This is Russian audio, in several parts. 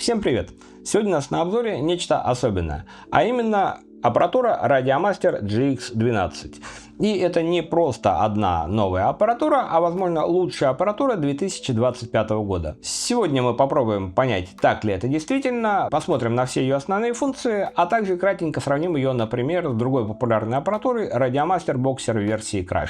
Всем привет! Сегодня у нас на обзоре нечто особенное, а именно аппаратура Radiomaster GX12. И это не просто одна новая аппаратура, а возможно лучшая аппаратура 2025 года. Сегодня мы попробуем понять, так ли это действительно, посмотрим на все ее основные функции, а также кратенько сравним ее, например, с другой популярной аппаратурой Radiomaster Boxer версии Crash.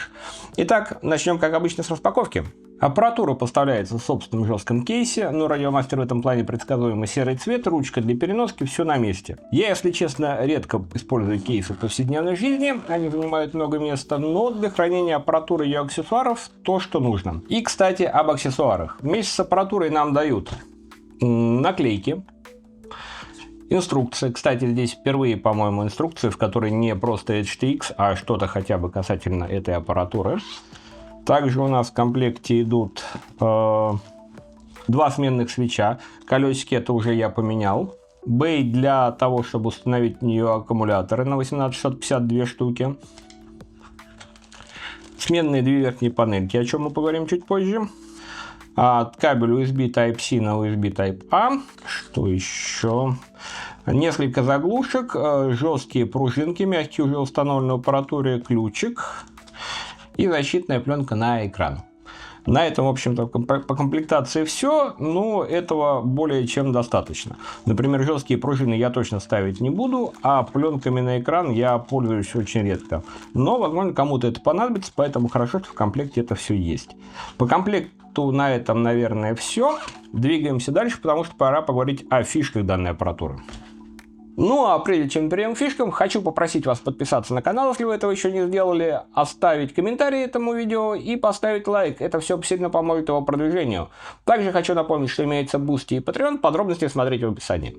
Итак, начнем как обычно с распаковки. Аппаратура поставляется в собственном жестком кейсе, но Radiomaster в этом плане предсказуемый серый цвет, ручка для переноски, все на месте. Я, если честно, редко использую кейсы в повседневной жизни, они занимают много места, но для хранения аппаратуры и ее аксессуаров то, что нужно. И, кстати, об аксессуарах. Вместе с аппаратурой нам дают наклейки, инструкции. Кстати, здесь впервые, по-моему, инструкции, в которой не просто HTX, а что-то хотя бы касательно этой аппаратуры. Также у нас в комплекте идут два сменных свеча. Колесики это уже я поменял. Бей для того, чтобы установить в нее аккумуляторы на 18652 штуки. Сменные две верхние панельки, о чем мы поговорим чуть позже. Кабель USB Type-C на USB Type-A. Что еще? Несколько заглушек, жесткие пружинки, мягкие уже установлены в аппаратуре, ключик. И защитная пленка на экран. На этом, в общем-то, по комплектации все, но этого более чем достаточно. Например, жесткие пружины я точно ставить не буду, а пленками на экран я пользуюсь очень редко. Но, возможно, кому-то это понадобится, поэтому хорошо, что в комплекте это все есть. По комплекту на этом, наверное, все. Двигаемся дальше, потому что пора поговорить о фишках данной аппаратуры. Ну а прежде чем перейдем к фишкам, хочу попросить вас подписаться на канал, если вы этого еще не сделали, оставить комментарий этому видео и поставить лайк. Это все сильно поможет его продвижению. Также хочу напомнить, что имеется Boosty и Patreon, подробности смотрите в описании.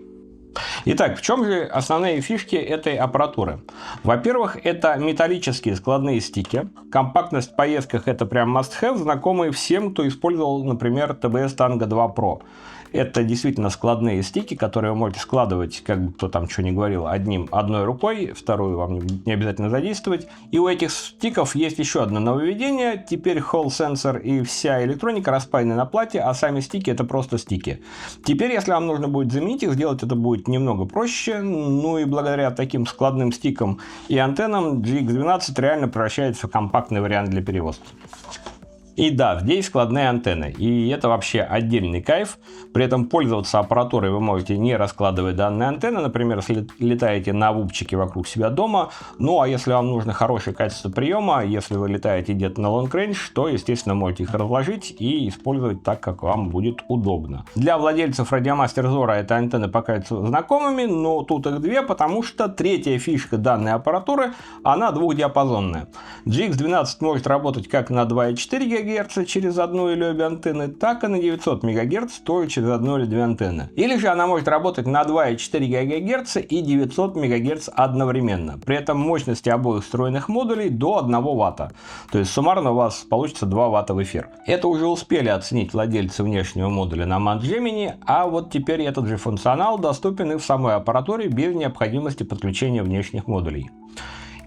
Итак, в чем же основные фишки этой аппаратуры? Во-первых, это металлические складные стики. Компактность в поездках это прям must-have, знакомые всем, кто использовал, например, TBS Tango 2 Pro. Это действительно складные стики, которые вы можете складывать, как бы кто там что ни говорил, одной рукой, вторую вам не обязательно задействовать. И у этих стиков есть еще одно нововведение. Теперь Hall Sensor и вся электроника распаяны на плате, а сами стики это просто стики. Теперь, если вам нужно будет заменить их, сделать это будет немного проще. Ну и благодаря таким складным стикам и антеннам GX12 реально превращается в компактный вариант для перевозки. И да, здесь складные антенны, и это вообще отдельный кайф. При этом пользоваться аппаратурой вы можете не раскладывая данные антенны, например, если летаете на вупчике вокруг себя дома. Ну а если вам нужно хорошее качество приема, если вы летаете где-то на long range, то, естественно, можете их разложить и использовать так, как вам будет удобно. Для владельцев Radiomaster Zora эти антенны покажутся знакомыми, но тут их две, потому что третья фишка данной аппаратуры, она двухдиапазонная. GX12 может работать как на 2,4 ГГц через одну или обе антенны, так и на 900 МГц, тоже через одну или две антенны. Или же она может работать на 2,4 ГГц и 900 МГц одновременно. При этом мощности обоих встроенных модулей до 1 Вт. То есть суммарно у вас получится 2 Вт в эфир. Это уже успели оценить владельцы внешнего модуля на Mount Gemini, а вот теперь этот же функционал доступен и в самой аппаратуре без необходимости подключения внешних модулей.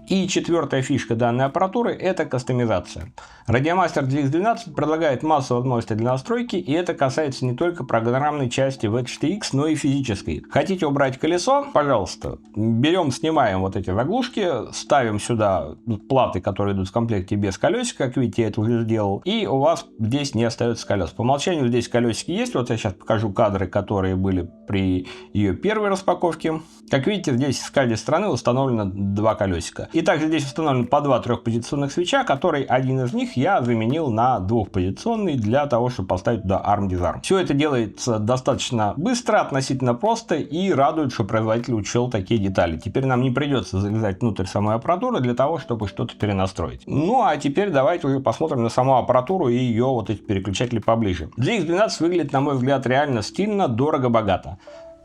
И четвертая фишка данной аппаратуры – это кастомизация. Radiomaster GX12 предлагает массу возможностей для настройки, и это касается не только программной части в HTX, но и физической. Хотите убрать колесо? Пожалуйста. Берем, снимаем вот эти заглушки, ставим сюда платы, которые идут в комплекте без колесика, как видите, я это уже сделал, и у вас здесь не остается колес. По умолчанию здесь колесики есть, вот я сейчас покажу кадры, которые были при ее первой распаковке. Как видите, здесь с каждой стороны установлено два колесика. И также здесь установлен по два трехпозиционных свеча, который один из них я заменил на двухпозиционный для того, чтобы поставить туда ARM Disarm. Все это делается достаточно быстро, относительно просто и радует, что производитель учел такие детали. Теперь нам не придется залезать внутрь самой аппаратуры для того, чтобы что-то перенастроить. Ну а теперь давайте уже посмотрим на саму аппаратуру и ее вот эти переключатели поближе. GX12 выглядит, на мой взгляд, реально стильно, дорого-богато.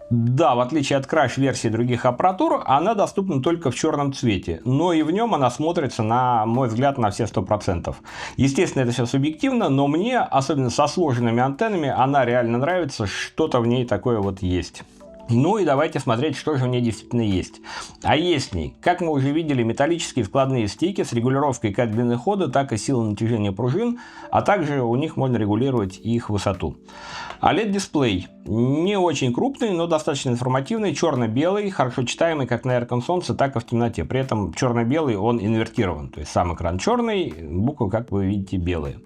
Да, в отличие от Crash версии других аппаратур, она доступна только в черном цвете, но и в нем она смотрится, на мой взгляд, на все 100%. Естественно, это все субъективно, но мне, особенно со сложенными антеннами, она реально нравится, что-то в ней такое вот есть. Ну и давайте смотреть, что же в ней действительно есть. А есть в ней, как мы уже видели, металлические складные стики с регулировкой как длины хода, так и силы натяжения пружин, а также у них можно регулировать их высоту. OLED-дисплей не очень крупный, но достаточно информативный, черно-белый, хорошо читаемый как на ярком солнце, так и в темноте. При этом черно-белый он инвертирован, то есть сам экран черный, буквы, как вы видите, белые.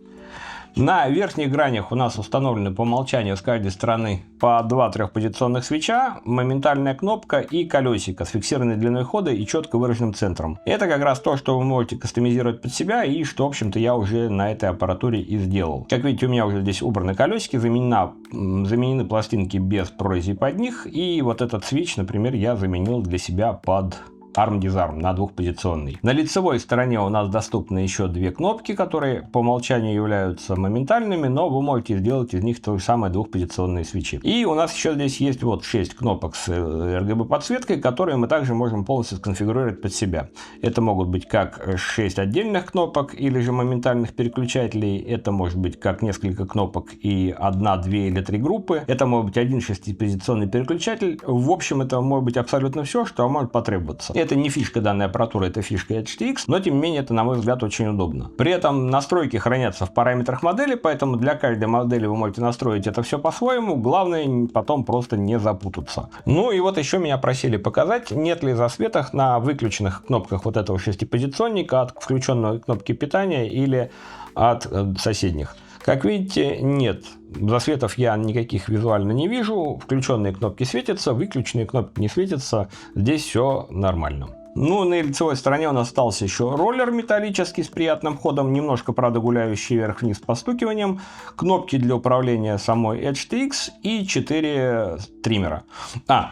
На верхних гранях у нас установлены по умолчанию с каждой стороны по 2 трехпозиционных свеча, моментальная кнопка и колесико с фиксированной длиной хода и четко выраженным центром. Это как раз то, что вы можете кастомизировать под себя и что, в общем-то, я уже на этой аппаратуре и сделал. Как видите, у меня уже здесь убраны колесики, заменены пластинки без прорезей под них, и вот этот свич, например, я заменил для себя под ARM-Disarm на двухпозиционный. На лицевой стороне у нас доступны еще две кнопки, которые по умолчанию являются моментальными, но вы можете сделать из них то же самое двухпозиционные свечи. И у нас еще здесь есть вот 6 кнопок с RGB подсветкой, которые мы также можем полностью сконфигурировать под себя. Это могут быть как 6 отдельных кнопок или же моментальных переключателей, это может быть как несколько кнопок и 1, 2 или 3 группы, это может быть один 6-позиционный переключатель. В общем, это может быть абсолютно все, что вам может потребоваться. Это не фишка данной аппаратуры, это фишка HTX, но тем не менее это, на мой взгляд, очень удобно. При этом настройки хранятся в параметрах модели, поэтому для каждой модели вы можете настроить это все по-своему, главное потом просто не запутаться. Ну и вот еще меня просили показать, нет ли засветов на выключенных кнопках вот этого 6-позиционника от включенной кнопки питания или от соседних. Как видите, нет. Засветов я никаких визуально не вижу. Включенные кнопки светятся, выключенные кнопки не светятся. Здесь все нормально. Ну, на лицевой стороне у нас остался еще роллер металлический с приятным ходом, немножко, правда, гуляющий вверх-вниз постукиванием, кнопки для управления самой HTX и 4 триммера.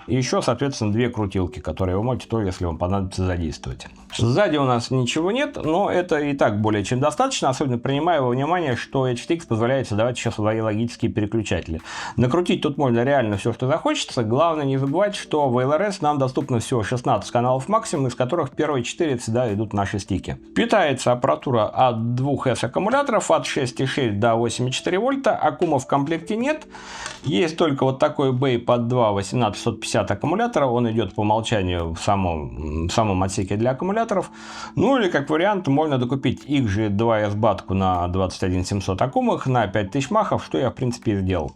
И еще, соответственно, 2 крутилки, которые вы можете тоже, если вам понадобится, задействовать. Сзади у нас ничего нет, но это и так более чем достаточно, особенно принимая во внимание, что HTX позволяет создавать еще свои логические переключатели. Накрутить тут можно реально все, что захочется. Главное не забывать, что в LRS нам доступно всего 16 каналов максимум, из которых первые 4 всегда идут наши стики. Питается аппаратура от 2 S аккумуляторов, от 6,6 до 8,4 вольта. Аккума в комплекте нет. Есть только вот такой бей под 2 18650 аккумулятора. Он идет по умолчанию в самом отсеке для аккумуляторов. Ну или как вариант можно докупить их же 2S батку на 21700 аккумах на 5000 махов, что я в принципе и сделал.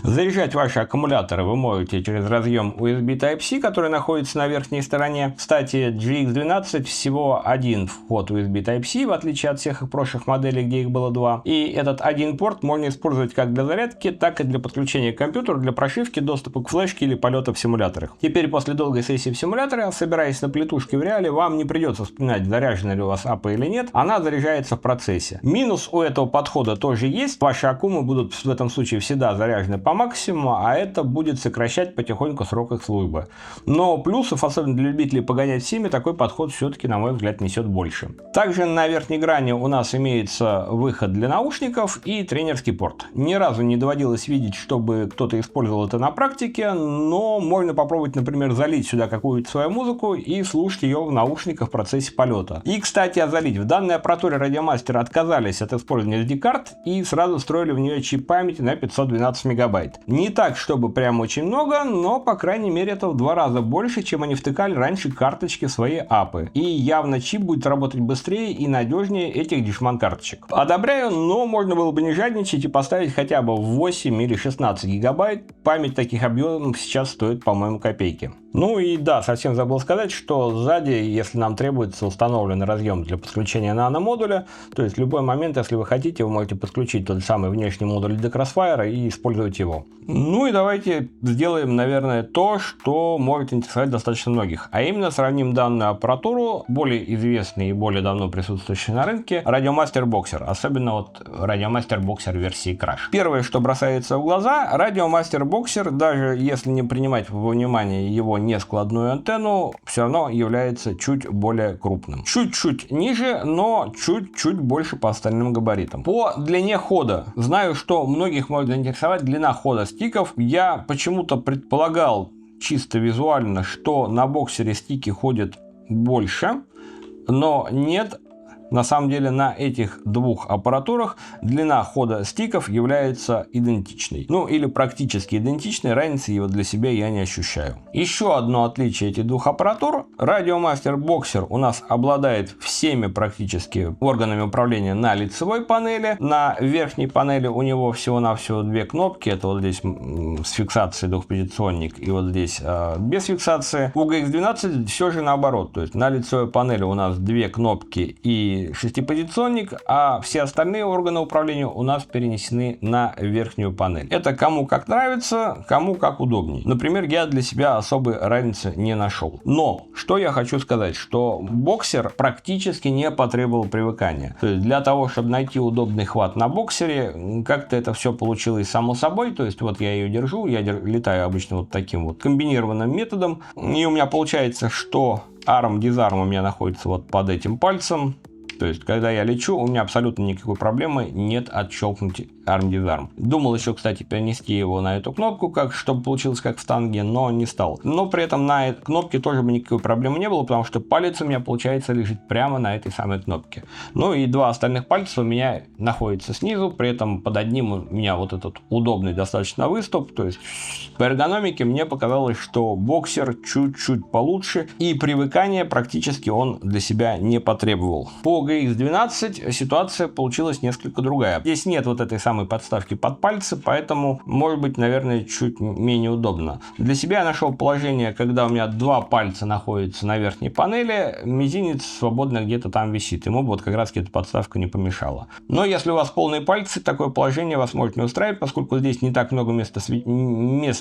Заряжать ваши аккумуляторы вы можете через разъем USB Type-C, который находится на верхней стороне. Кстати, GX12 всего один вход USB Type-C, в отличие от всех прошлых моделей, где их было 2. И этот один порт можно использовать как для зарядки, так и для подключения к компьютеру, для прошивки, доступа к флешке или полета в симуляторах. Теперь после долгой сессии в симуляторе, собираясь на плетушке в реале, вам не придется вспоминать, заряжена ли у вас апа или нет. Она заряжается в процессе. Минус у этого подхода тоже есть. Ваши аккумы будут в этом случае всегда заряжены по максимуму, а это будет сокращать потихоньку срок их службы. Но плюсов, особенно для любителей погонять в семи, такой подход все-таки, на мой взгляд, несет больше. Также на верхней грани у нас имеется выход для наушников и тренерский порт. Ни разу не доводилось видеть, чтобы кто-то использовал это на практике, но можно попробовать, например, залить сюда какую-то свою музыку и слушать ее в наушниках в процессе полета. И, кстати, о залить. В данной аппаратуре Radiomaster отказались от использования SD-карт и сразу встроили в нее чип памяти на 512 мегабайт. Не так, чтобы прям очень много, но, по крайней мере, это в 2 раза больше, чем они втыкали раньше карточки в свои апы. И явно чип будет работать быстрее и надежнее этих дешман карточек. Одобряю, но можно было бы не жадничать и поставить хотя бы 8 или 16 гигабайт. Память таких объемов сейчас стоит, по-моему, копейки. Ну и да, совсем забыл сказать, что сзади, если нам требуется, установлен разъем для подключения нано-модуля. То есть в любой момент, если вы хотите, вы можете подключить тот самый внешний модуль для Crossfire и использовать его. Ну и давайте сделаем, наверное, то, что может интересовать достаточно многих. А именно сравним данную аппаратуру, более известной и более давно присутствующей на рынке, Radiomaster Boxer. Особенно вот Radiomaster Boxer версии Crash. Первое, что бросается в глаза, Radiomaster Boxer, даже если не принимать во внимание его нескладную антенну, все равно является чуть более крупным. Чуть-чуть ниже, но чуть-чуть больше по остальным габаритам. По длине хода. Знаю, что многих может заинтересовать длина хода стиков. Я почему-то предполагал чисто визуально, что на боксере стики ходят больше, но нет. На самом деле на этих двух аппаратурах длина хода стиков является идентичной. Ну или практически идентичной, разницы его для себя я не ощущаю. Еще одно отличие этих двух аппаратур. Радиомастер Boxer у нас обладает всеми практически органами управления на лицевой панели. На верхней панели у него всего-навсего две кнопки. Это вот здесь с фиксацией двухпозиционник и вот здесь без фиксации. У GX12 все же наоборот. То есть на лицевой панели у нас две кнопки и шестипозиционник, а все остальные органы управления у нас перенесены на верхнюю панель. Это кому как нравится, кому как удобнее. Например, я для себя особой разницы не нашел. Но, что я хочу сказать, что боксер практически не потребовал привыкания. То есть для того, чтобы найти удобный хват на боксере, как-то это все получилось само собой. То есть вот я ее держу, я летаю обычно вот таким вот комбинированным методом. И у меня получается, что арм-дизарм у меня находится вот под этим пальцем. То есть, когда я лечу, у меня абсолютно никакой проблемы нет отщелкнуть арм-дизарм. Думал еще, кстати, перенести его на эту кнопку, чтобы получилось как в танге, но не стал. Но при этом на этой кнопке тоже бы никакой проблемы не было, потому что палец у меня, получается, лежит прямо на этой самой кнопке. Ну и два остальных пальца у меня находятся снизу, при этом под одним у меня вот этот удобный достаточно выступ. То есть, по эргономике мне показалось, что боксер чуть-чуть получше, и привыкания практически он для себя не потребовал. По GX12 ситуация получилась несколько другая. Здесь нет вот этой самой подставки под пальцы, поэтому, может быть, наверное, чуть менее удобно. Для себя я нашел положение, когда у меня два пальца находятся на верхней панели, мизинец свободно где-то там висит. Ему вот как раз эта подставка не помешала. Но если у вас полные пальцы, такое положение вас может не устраивать, поскольку здесь не так много места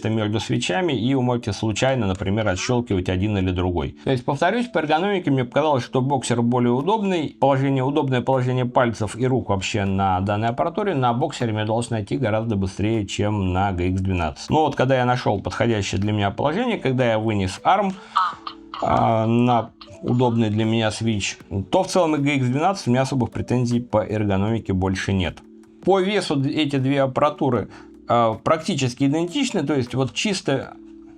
между свечами, и вы можете случайно, например, отщелкивать один или другой. То есть, повторюсь, по эргономике мне показалось, что боксер более удобный. Удобное положение пальцев и рук вообще на данной аппаратуре на боксере мне удалось найти гораздо быстрее, чем на GX12. Но вот когда я нашел подходящее для меня положение, когда я вынес арм на удобный для меня свич, то в целом и GX12 у меня особых претензий по эргономике больше нет. По весу эти две аппаратуры практически идентичны, то есть вот чисто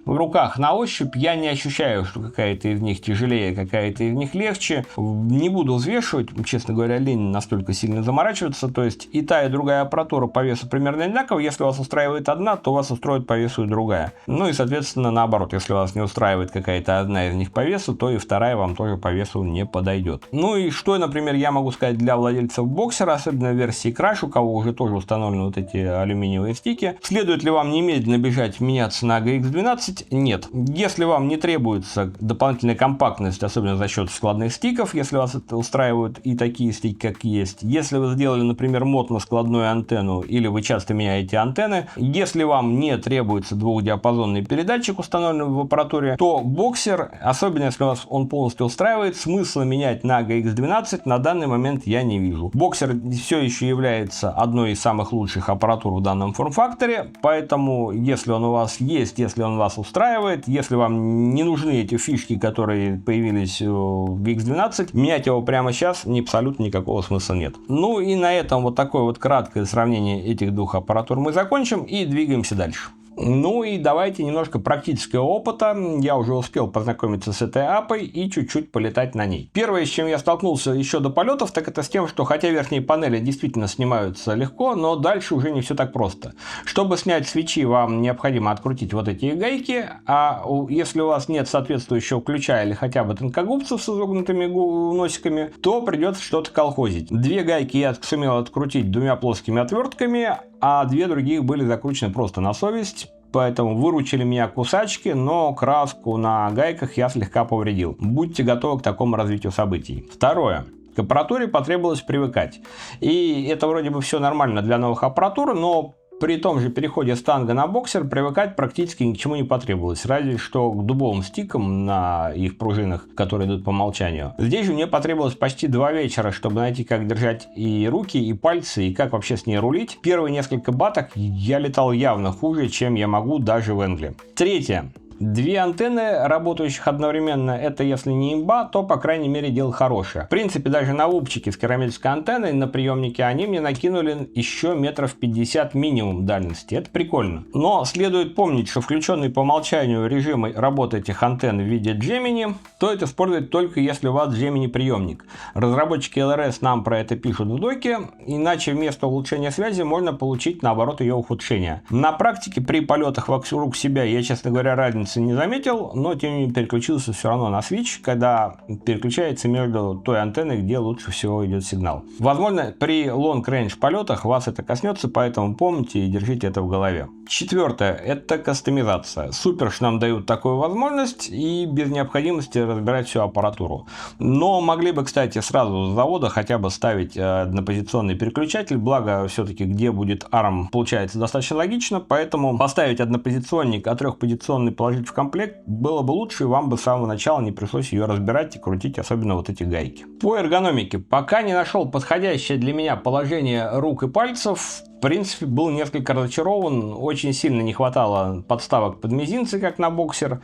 в руках на ощупь я не ощущаю, что какая-то из них тяжелее, какая-то из них легче. Не буду взвешивать, честно говоря, лень настолько сильно заморачиваться. То есть и та, и другая аппаратура по весу примерно одинаково. Если вас устраивает одна, то вас устроит по весу и другая. Ну и, соответственно, наоборот, если вас не устраивает какая-то одна из них по весу, то и вторая вам тоже по весу не подойдет. Ну и что, например, я могу сказать для владельцев боксера, особенно в версии Crash, у кого уже тоже установлены вот эти алюминиевые стики. Следует ли вам немедленно бежать меняться на GX12? Нет. Если вам не требуется дополнительная компактность, особенно за счет складных стиков, если вас это устраивают и такие стики, как есть, если вы сделали, например, мод на складную антенну, или вы часто меняете антенны, если вам не требуется двухдиапазонный передатчик, установленный в аппаратуре, то боксер, особенно если вас он полностью устраивает, смысла менять на GX12 на данный момент я не вижу. Боксер все еще является одной из самых лучших аппаратур в данном форм-факторе, поэтому если он у вас есть, если он вас устраивает, если вам не нужны эти фишки, которые появились в GX12, менять его прямо сейчас абсолютно никакого смысла нет. Ну и на этом вот такое вот краткое сравнение этих двух аппаратур мы закончим и двигаемся дальше. Ну и давайте немножко практического опыта. Я уже успел познакомиться с этой апой и чуть-чуть полетать на ней. Первое, с чем я столкнулся еще до полетов, так это с тем, что хотя верхние панели действительно снимаются легко, но дальше уже не все так просто. Чтобы снять свечи, вам необходимо открутить вот эти гайки, а если у вас нет соответствующего ключа или хотя бы тонкогубцев с изогнутыми носиками, то придется что-то колхозить. Две гайки я сумел открутить двумя плоскими отвертками, а две других были закручены просто на совесть. Поэтому выручили меня кусачки, но краску на гайках я слегка повредил. Будьте готовы к такому развитию событий. Второе. К аппаратуре потребовалось привыкать. И это вроде бы все нормально для новых аппаратур, но при том же переходе с танго на боксер привыкать практически ни к чему не потребовалось. Разве что к дубовым стикам на их пружинах, которые идут по умолчанию. Здесь же мне потребовалось почти 2 вечера, чтобы найти, как держать и руки, и пальцы, и как вообще с ней рулить. Первые несколько баток я летал явно хуже, чем я могу даже в Энгле. Третье. 2 антенны, работающих одновременно, это если не имба, то, по крайней мере, дело хорошее. В принципе, даже на лупчике с керамической антенной на приемнике они мне накинули еще метров 50 минимум дальности. Это прикольно. Но следует помнить, что включенный по умолчанию режим работы этих антенн в виде Gemini стоит использовать только если у вас Gemini приемник. Разработчики LRS нам про это пишут в доке, иначе вместо улучшения связи можно получить, наоборот, ее ухудшение. На практике при полетах вокруг себя я, честно говоря, разницы не заметил, но тем не менее переключился все равно на Switch, когда переключается между той антенной, где лучше всего идет сигнал. Возможно, при long range полетах вас это коснется, поэтому помните и держите это в голове. Четвертое, это кастомизация. Супер, что нам дают такую возможность и без необходимости разбирать всю аппаратуру. Но могли бы, кстати, сразу с завода хотя бы ставить однопозиционный переключатель, благо все-таки где будет ARM получается достаточно логично, поэтому поставить однопозиционник, а трехпозиционный положить в комплект было бы лучше, и вам бы с самого начала не пришлось ее разбирать и крутить, особенно вот эти гайки. По эргономике, пока не нашел подходящее для меня положение рук и пальцев, в принципе, был несколько разочарован, очень сильно не хватало подставок под мизинцы, как на боксер.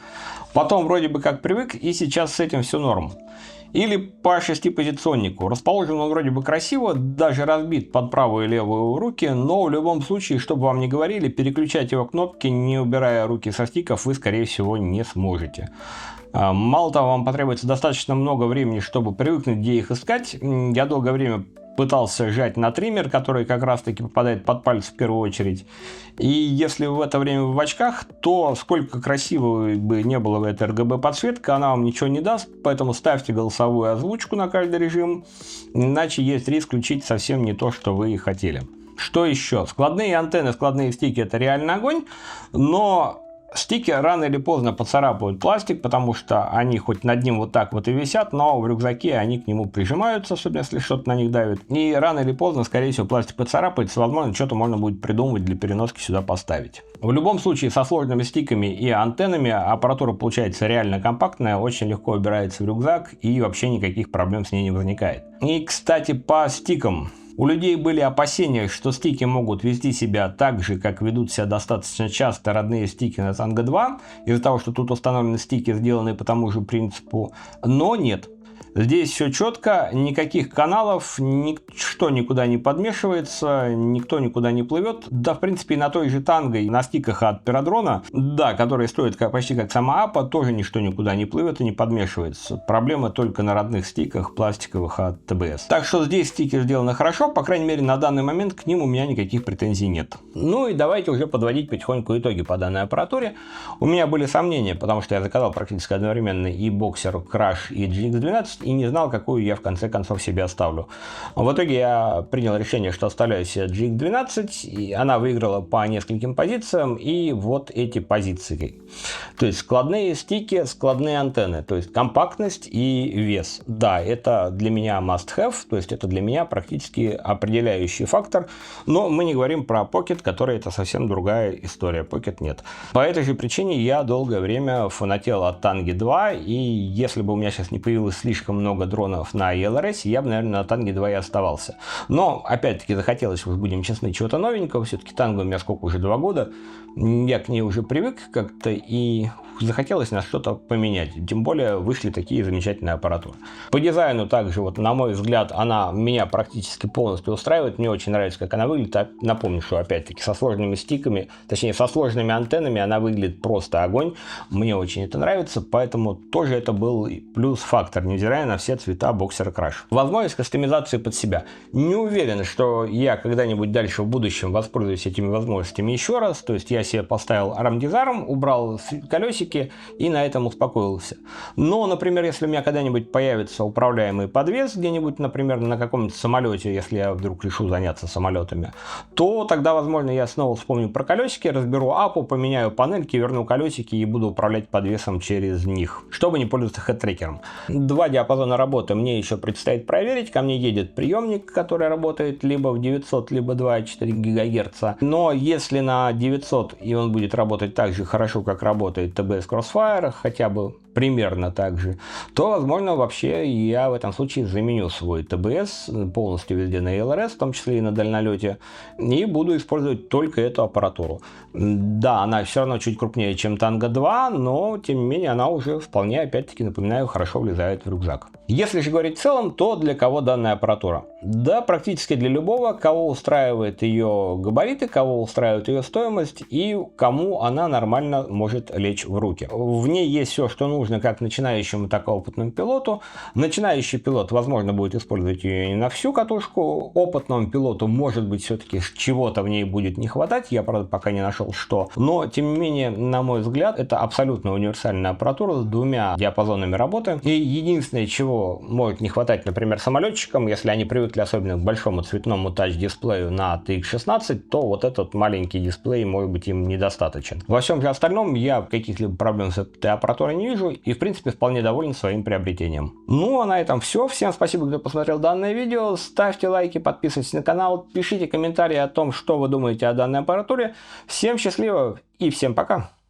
Потом вроде бы как привык, и сейчас с этим все норм. Или по шестипозиционнику. Расположен он вроде бы красиво, даже разбит под правую и левую руки, но в любом случае, чтобы вам не говорили, переключать его кнопки, не убирая руки со стиков, вы, скорее всего, не сможете. Мало того, вам потребуется достаточно много времени, чтобы привыкнуть, где их искать. Я долгое время пытался жать на триммер, который как раз таки попадает под палец в первую очередь. И если в это время вы в очках, то сколько красивой бы не была эта RGB подсветка, она вам ничего не даст, поэтому ставьте голосовую озвучку на каждый режим, иначе есть риск включить совсем не то, что вы хотели. Что еще? Складные антенны, складные стики — это реально огонь, но стики рано или поздно поцарапают пластик, потому что они хоть над ним вот так вот и висят, но в рюкзаке они к нему прижимаются, особенно если что-то на них давит. И рано или поздно, скорее всего, пластик поцарапается, возможно, что-то можно будет придумывать для переноски сюда поставить. В любом случае, со сложными стиками и антеннами аппаратура получается реально компактная, очень легко убирается в рюкзак и вообще никаких проблем с ней не возникает. И, кстати, по стикам. У людей были опасения, что стики могут вести себя так же, как ведут себя достаточно часто родные стики на Tango 2, из-за того, что тут установлены стики, сделанные по тому же принципу, но нет. Здесь все четко, никаких каналов, ничто никуда не подмешивается, никто никуда не плывет. Да, в принципе, и на той же Tango, на стиках от Пирадрона, да, которые стоят почти как сама апа, тоже ничто никуда не плывет и не подмешивается. Проблема только на родных стиках пластиковых от TBS. Так что здесь стики сделаны хорошо, по крайней мере, на данный момент к ним у меня никаких претензий нет. Ну и давайте уже подводить потихоньку итоги по данной аппаратуре. У меня были сомнения, потому что я заказал практически одновременно и боксер Crash, и GX12, и не знал, какую я в конце концов себе оставлю. В итоге я принял решение, что оставляю себе GX12, и она выиграла по нескольким позициям, и вот эти позиции. То есть складные стики, складные антенны, то есть компактность и вес. Да, это для меня must-have, то есть это для меня практически определяющий фактор, но мы не говорим про Pocket, который это совсем другая история, Pocket нет. По этой же причине я долгое время фанател от Tango 2, и если бы у меня сейчас не появилось слишком много дронов на ELRS, я бы, наверное, на Tango 2 и оставался. Но, опять-таки, захотелось, уж будем честны, чего-то новенького. Все-таки Tango у меня сколько, уже 2 года. Я к ней уже привык как-то, и захотелось на что-то поменять. Тем более вышли такие замечательные аппаратуры. По дизайну также, вот, на мой взгляд, она меня практически полностью устраивает. Мне очень нравится, как она выглядит. Напомню, что опять-таки со сложными стиками, точнее со сложными антеннами она выглядит просто огонь. Мне очень это нравится, поэтому тоже это был плюс-фактор, невзирая на все цвета боксера Crash. Возможность кастомизации под себя. Не уверен, что я когда-нибудь дальше в будущем воспользуюсь этими возможностями еще раз. То есть я себе поставил арм-дизарм, убрал колесики и на этом успокоился. Но, например, если у меня когда-нибудь появится управляемый подвес где-нибудь, например, на каком-нибудь самолете, если я вдруг решу заняться самолетами, то тогда, возможно, я снова вспомню про колесики, разберу апу, поменяю панельки, верну колесики и буду управлять подвесом через них, чтобы не пользоваться хэт-трекером. Два диапазона диапазона работы мне еще предстоит проверить. Ко мне едет приемник, который работает либо в 900, либо 2,4 ГГц. Но если на 900 и он будет работать так же хорошо, как работает TBS Crossfire, хотя бы примерно так же, то, возможно, вообще я в этом случае заменю свой TBS полностью везде на LRS, в том числе и на дальнолете, и буду использовать только эту аппаратуру. Да, она все равно чуть крупнее, чем Tango 2, но, тем не менее, она уже вполне, опять-таки, напоминаю, хорошо влезает в рюкзак. Если же говорить в целом, то для кого данная аппаратура? Да, практически для любого, кого устраивает ее габариты, кого устраивает ее стоимость и кому она нормально может лечь в руки. В ней есть все, что нужно как начинающему, так и опытному пилоту. Начинающий пилот, возможно, будет использовать ее не на всю катушку. Опытному пилоту, может быть, все-таки чего-то в ней будет не хватать. Я, правда, пока не нашел что. Но, тем не менее, на мой взгляд, это абсолютно универсальная аппаратура с двумя диапазонами работы. И единственное, чего может не хватать, например, самолетчикам, если они привыкли особенно к большому цветному тач-дисплею на TX16, то вот этот маленький дисплей может быть им недостаточен. Во всем же остальном я каких-либо проблем с этой аппаратурой не вижу и, в принципе, вполне доволен своим приобретением. Ну, а на этом все. Всем спасибо, кто посмотрел данное видео. Ставьте лайки, подписывайтесь на канал, пишите комментарии о том, что вы думаете о данной аппаратуре. Всем счастливо и всем пока!